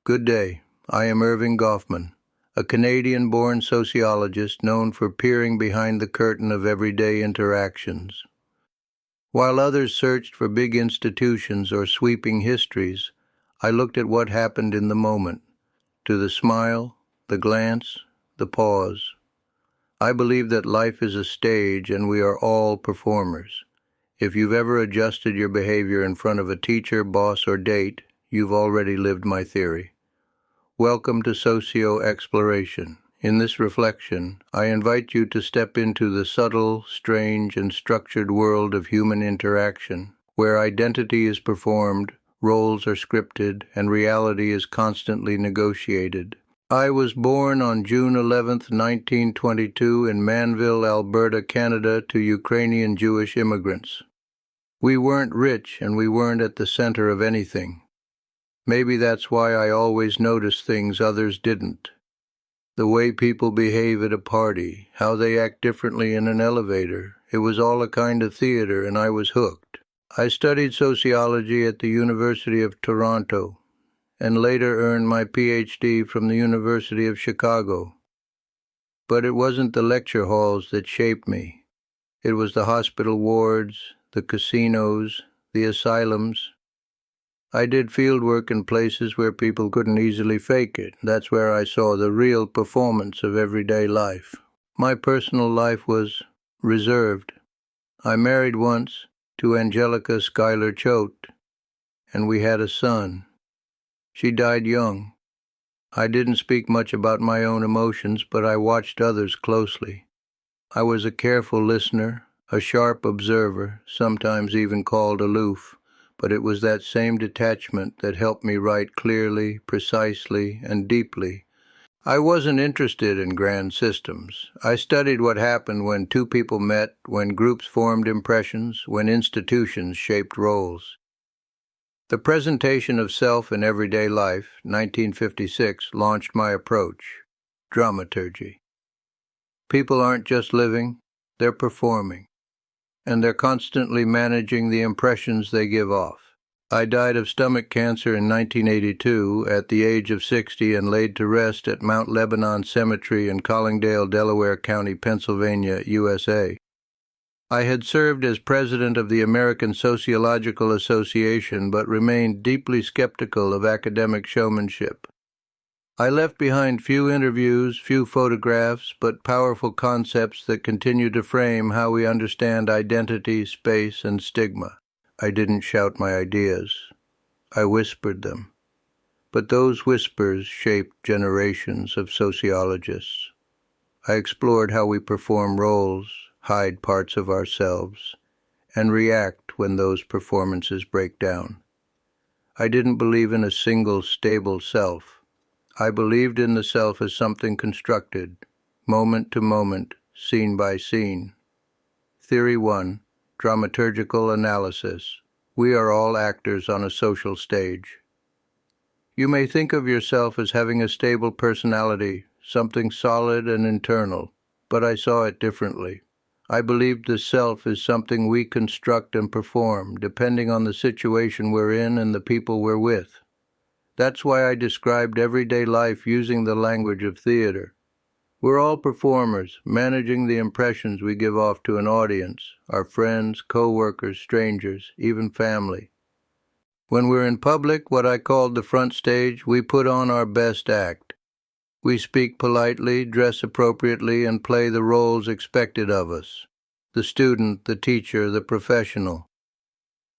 Good day. I am Erving Goffman, a Canadian-born sociologist known for peering behind the curtain of everyday interactions. While others searched for big institutions or sweeping histories, I looked at what happened in the moment, to the smile, the glance, the pause. I believe that life is a stage and we are all performers. If you've ever adjusted your behavior in front of a teacher, boss, or date, you've already lived my theory. Welcome to Socio-Exploration. In this reflection, I invite you to step into the subtle, strange, and structured world of human interaction, where identity is performed, roles are scripted, and reality is constantly negotiated. I was born on June 11, 1922, in Manville, Alberta, Canada, to Ukrainian Jewish immigrants. We weren't rich, and we weren't at the center of anything. Maybe that's why I always noticed things others didn't. The way people behave at a party, how they act differently in an elevator. It was all a kind of theater, and I was hooked. I studied sociology at the University of Toronto, and later earned my PhD from the University of Chicago. But it wasn't the lecture halls that shaped me. It was the hospital wards, the casinos, the asylums. I did field work in places where people couldn't easily fake it. That's where I saw the real performance of everyday life. My personal life was reserved. I married once to Angelica Schuyler Choate, and we had a son. She died young. I didn't speak much about my own emotions, but I watched others closely. I was a careful listener, a sharp observer, sometimes even called aloof. But it was that same detachment that helped me write clearly, precisely, and deeply. I wasn't interested in grand systems. I studied what happened when two people met, when groups formed impressions, when institutions shaped roles. The presentation of self in everyday life, 1956, launched my approach, dramaturgy. People aren't just living, they're performing. And they're constantly managing the impressions they give off. I died of stomach cancer in 1982 at the age of 60 and laid to rest at Mount Lebanon Cemetery in Collingdale, Delaware County, Pennsylvania, USA. I had served as president of the American Sociological Association but remained deeply skeptical of academic showmanship. I left behind few interviews, few photographs, but powerful concepts that continue to frame how we understand identity, space, and stigma. I didn't shout my ideas. I whispered them. But those whispers shaped generations of sociologists. I explored how we perform roles, hide parts of ourselves, and react when those performances break down. I didn't believe in a single, stable self. I believed in the self as something constructed, moment to moment, scene by scene. Theory 1, Dramaturgical Analysis. We are all actors on a social stage. You may think of yourself as having a stable personality, something solid and internal, but I saw it differently. I believed the self is something we construct and perform, depending on the situation we're in and the people we're with. That's why I described everyday life using the language of theater. We're all performers, managing the impressions we give off to an audience, our friends, co-workers, strangers, even family. When we're in public, what I called the front stage, we put on our best act. We speak politely, dress appropriately, and play the roles expected of us. The student, the teacher, the professional.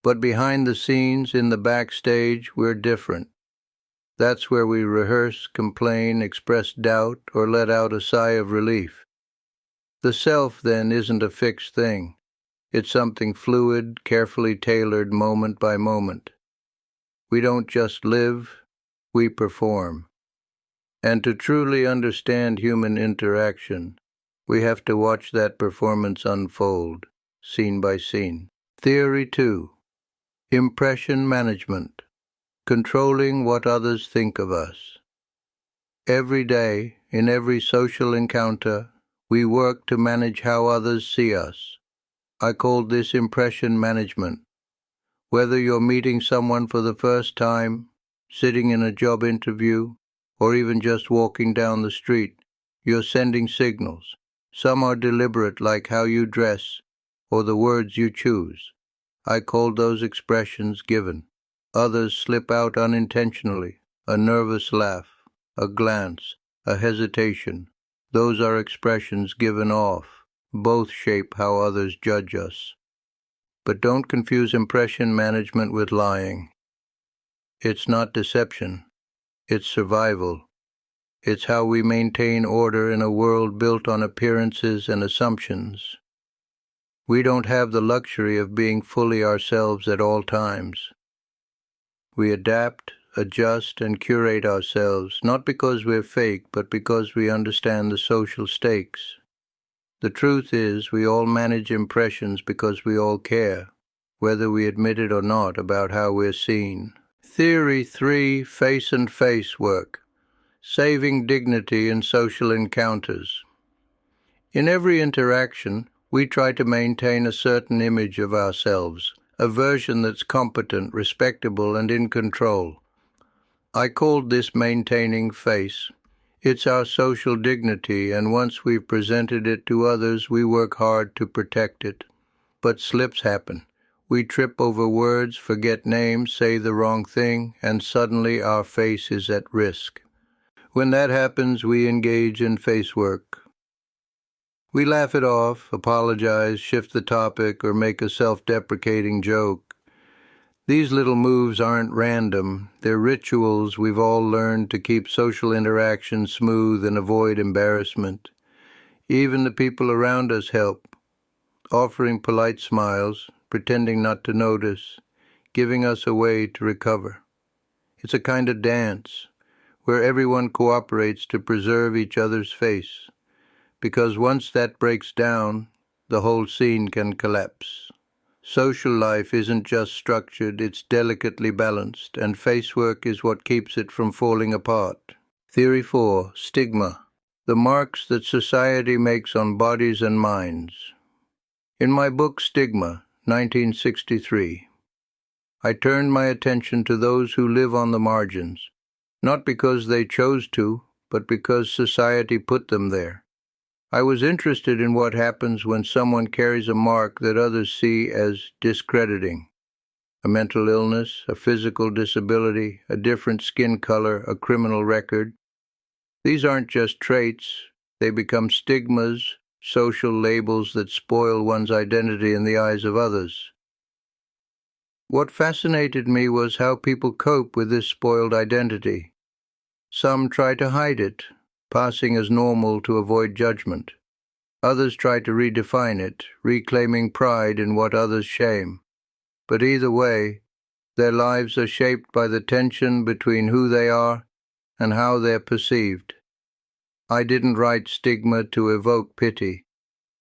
But behind the scenes, in the backstage, we're different. That's where we rehearse, complain, express doubt, or let out a sigh of relief. The self, then, isn't a fixed thing. It's something fluid, carefully tailored moment by moment. We don't just live, we perform. And to truly understand human interaction, we have to watch that performance unfold, scene by scene. Theory 2, Impression Management. Controlling what others think of us. Every day, in every social encounter, we work to manage how others see us. I called this impression management. Whether you're meeting someone for the first time, sitting in a job interview, or even just walking down the street, you're sending signals. Some are deliberate, like how you dress or the words you choose. I call those expressions given. Others slip out unintentionally, a nervous laugh, a glance, a hesitation. Those are expressions given off. Both shape how others judge us. But don't confuse impression management with lying. It's not deception. It's survival. It's how we maintain order in a world built on appearances and assumptions. We don't have the luxury of being fully ourselves at all times. We adapt, adjust, and curate ourselves, not because we're fake, but because we understand the social stakes. The truth is, we all manage impressions because we all care, whether we admit it or not, about how we're seen. Theory 3, face-and-face work. Saving dignity in social encounters. In every interaction, we try to maintain a certain image of ourselves, a version that's competent, respectable, and in control. I called this maintaining face. It's our social dignity, and once we've presented it to others, we work hard to protect it. But slips happen. We trip over words, forget names, say the wrong thing, and suddenly our face is at risk. When that happens, we engage in face work. We laugh it off, apologize, shift the topic, or make a self-deprecating joke. These little moves aren't random. They're rituals we've all learned to keep social interaction smooth and avoid embarrassment. Even the people around us help, offering polite smiles, pretending not to notice, giving us a way to recover. It's a kind of dance, where everyone cooperates to preserve each other's face, because once that breaks down, the whole scene can collapse. Social life isn't just structured, it's delicately balanced, and face work is what keeps it from falling apart. Theory 4, Stigma. The marks that society makes on bodies and minds. In my book Stigma, 1963, I turned my attention to those who live on the margins, not because they chose to, but because society put them there. I was interested in what happens when someone carries a mark that others see as discrediting. A mental illness, a physical disability, a different skin color, a criminal record. These aren't just traits, they become stigmas, social labels that spoil one's identity in the eyes of others. What fascinated me was how people cope with this spoiled identity. Some try to hide it, passing as normal to avoid judgment. Others try to redefine it, reclaiming pride in what others shame. But either way, their lives are shaped by the tension between who they are and how they're perceived. I didn't write Stigma to evoke pity.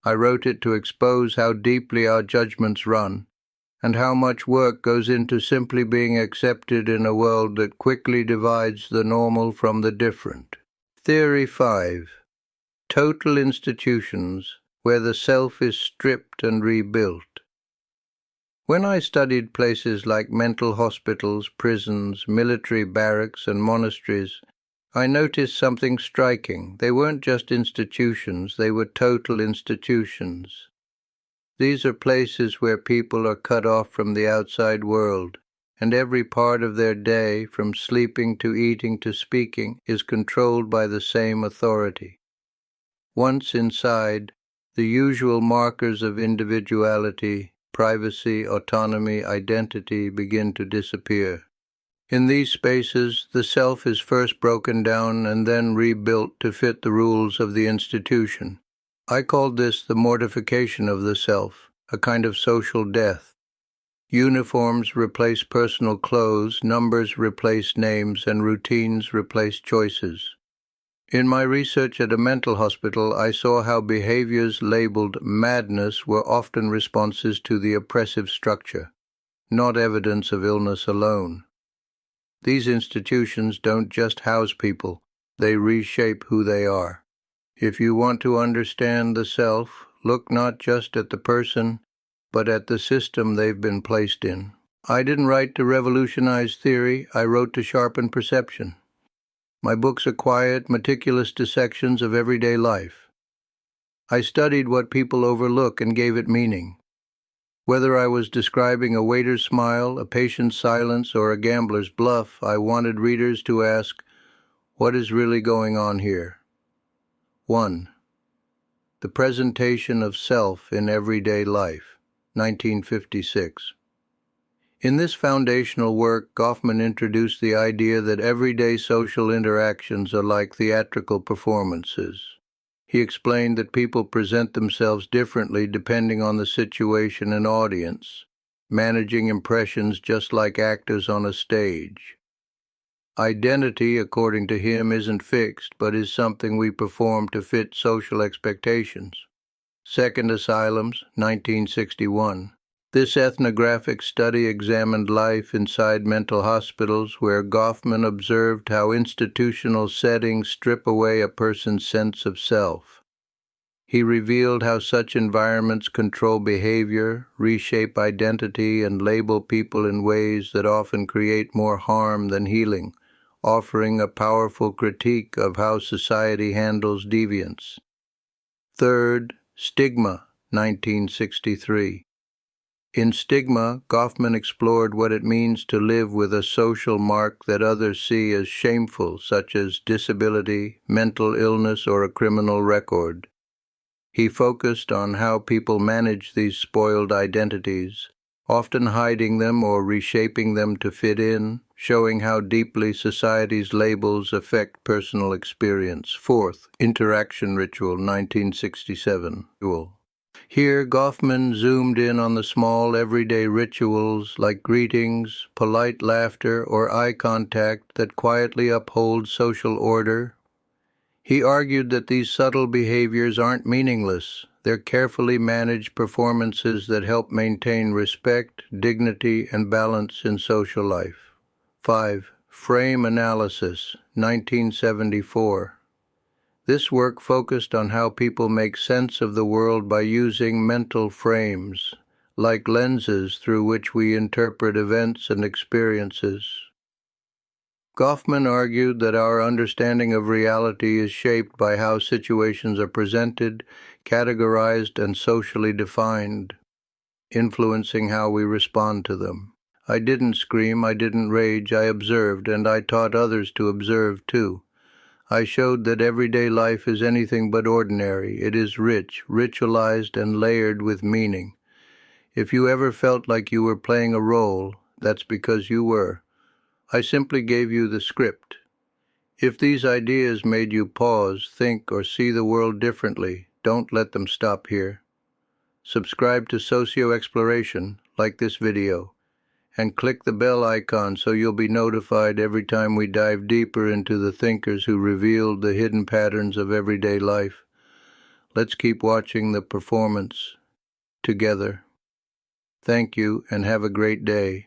I wrote it to expose how deeply our judgments run, and how much work goes into simply being accepted in a world that quickly divides the normal from the different. Theory 5. Total institutions, where the self is stripped and rebuilt. When I studied places like mental hospitals, prisons, military barracks, and monasteries, I noticed something striking. They weren't just institutions, they were total institutions. These are places where people are cut off from the outside world, and every part of their day, from sleeping to eating to speaking, is controlled by the same authority. Once inside, the usual markers of individuality, privacy, autonomy, identity begin to disappear. In these spaces, the self is first broken down and then rebuilt to fit the rules of the institution. I called this the mortification of the self, a kind of social death. Uniforms replace personal clothes, numbers replace names, and routines replace choices. In my research at a mental hospital, I saw how behaviors labeled madness were often responses to the oppressive structure, not evidence of illness alone. These institutions don't just house people, they reshape who they are. If you want to understand the self, look not just at the person, but at the system they've been placed in. I didn't write to revolutionize theory, I wrote to sharpen perception. My books are quiet, meticulous dissections of everyday life. I studied what people overlook and gave it meaning. Whether I was describing a waiter's smile, a patient's silence, or a gambler's bluff, I wanted readers to ask, what is really going on here? 1. The Presentation of Self in Everyday Life, 1956. In this foundational work, Goffman introduced the idea that everyday social interactions are like theatrical performances. He explained that people present themselves differently depending on the situation and audience, managing impressions just like actors on a stage. Identity, according to him, isn't fixed, but is something we perform to fit social expectations. Second Asylums, 1961. This ethnographic study examined life inside mental hospitals where Goffman observed how institutional settings strip away a person's sense of self. He revealed how such environments control behavior, reshape identity, and label people in ways that often create more harm than healing, offering a powerful critique of how society handles deviance. Third, Stigma, 1963. In Stigma, Goffman explored what it means to live with a social mark that others see as shameful, such as disability, mental illness, or a criminal record. He focused on how people manage these spoiled identities, often hiding them or reshaping them to fit in, showing how deeply society's labels affect personal experience. Fourth, Interaction Ritual, 1967. Here, Goffman zoomed in on the small everyday rituals like greetings, polite laughter, or eye contact that quietly uphold social order. He argued that these subtle behaviors aren't meaningless. They're carefully managed performances that help maintain respect, dignity, and balance in social life. 5. Frame Analysis, 1974. This work focused on how people make sense of the world by using mental frames, like lenses through which we interpret events and experiences. Goffman argued that our understanding of reality is shaped by how situations are presented, categorized, and socially defined, influencing how we respond to them. I didn't scream, I didn't rage, I observed, and I taught others to observe too. I showed that everyday life is anything but ordinary. It is rich, ritualized, and layered with meaning. If you ever felt like you were playing a role, that's because you were. I simply gave you the script. If these ideas made you pause, think, or see the world differently, don't let them stop here. Subscribe to Socio-Exploration, like this video, and click the bell icon so you'll be notified every time we dive deeper into the thinkers who revealed the hidden patterns of everyday life. Let's keep watching the performance together. Thank you and have a great day.